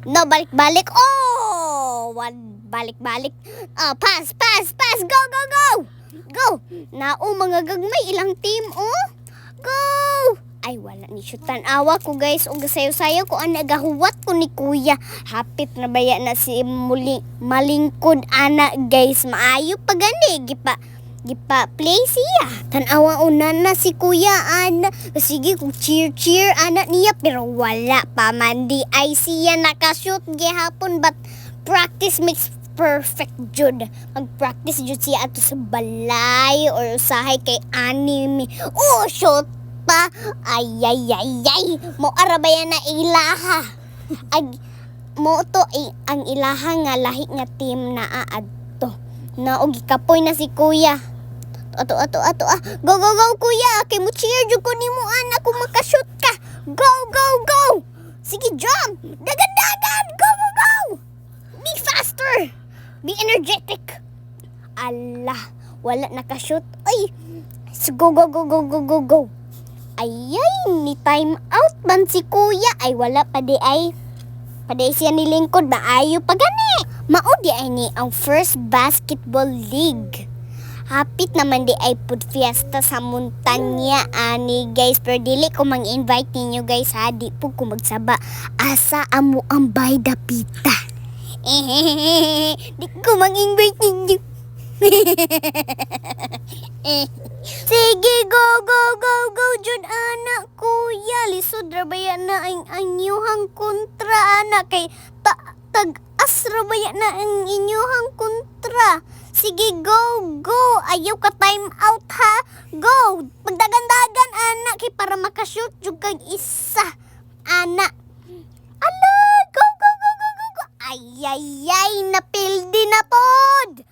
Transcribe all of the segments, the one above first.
No, balik-balik. Oh! Balik-balik. Pass. Go, go, go! Go! Nao, mga gagmay. Ilang team, oh? Go! Ay, wala ni syutan. Awa ko, guys. O gasayo-sayo ko, nagahuwat ko ni kuya. Hapit na baya na si malingkod, ana, guys. Maayo pa gani. Gipa play siya. Tanawa una na si kuya, ana. Sige, kung cheer, ana niya. Pero wala pa man di ay siya nakashoot gihapon. But practice makes perfect jud. Mag-practice jud siya ato sa balay or usahay kay anime. Oh, shoot pa. Ay. Mo arabayan na ilaha. Mo to ang ilaha nga lahi nga team na aadto. Naogi kapoy na si kuya. Ato. Go, kuya. Kay mo cheer jud ko nimo anak kung makashoot ka. Go. Sige, jump. Dagan. Go. Be faster. Be energetic. Allah, wala nakashoot. Ay, so go. Ayay, ni time out man si kuya. Ay, wala pa di ay. Paday siya nilingkod, maayo pa gani. Maudi ay ni ang first basketball league. Hapit naman di ay pud fiesta sa montanya ani guys. Pero dili ko mang-invite ninyo guys ha. Di po ko magsaba. Asa amo ang bay dapita. Di ko mang-invite ninyo. Sige, go, Jud, anak, kuya. Lisod, rabaya na ang inyuhang kontra, anak. Kay tag-as, rabaya na ang inyuhang kontra. Sige, go. Ayaw ka time out, ha? Go. Pagdagan-dagan, anak. Kay para makashoot, jud kag isa. Anak. Ala, go. Ay, napildi na pod.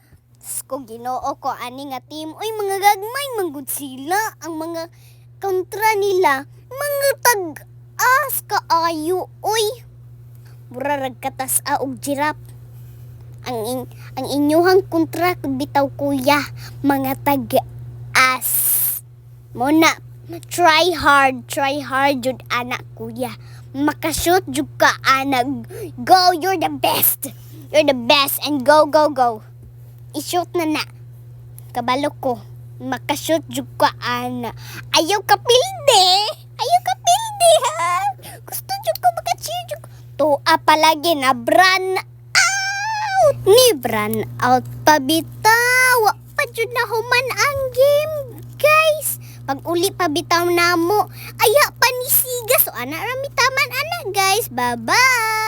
Kung Ginoo ko ani nga team, oy mga gagmay manggod sila ang mga kontra nila, mga tag-as kaayo oy. Murarag katas og jirap. Ang inyuhang kontra bitaw kuya, mga tag-as. Muna try hard jud anak kuya. Makashoot jud ka anak. Go, you're the best and go. I-shoot na. Kabalo ko. Makashoot jud ka, ana. Ayaw ka pilde, ha? Gusto jud ko maka-cheer jud ko. Tuwa palagi na brand out. Ni brand out pa bitaw. Pa jud na human ang game, guys. Pag uli pa bitaw namo, aya pa ni siga. So, ana rami taman, ana, guys. Bye-bye.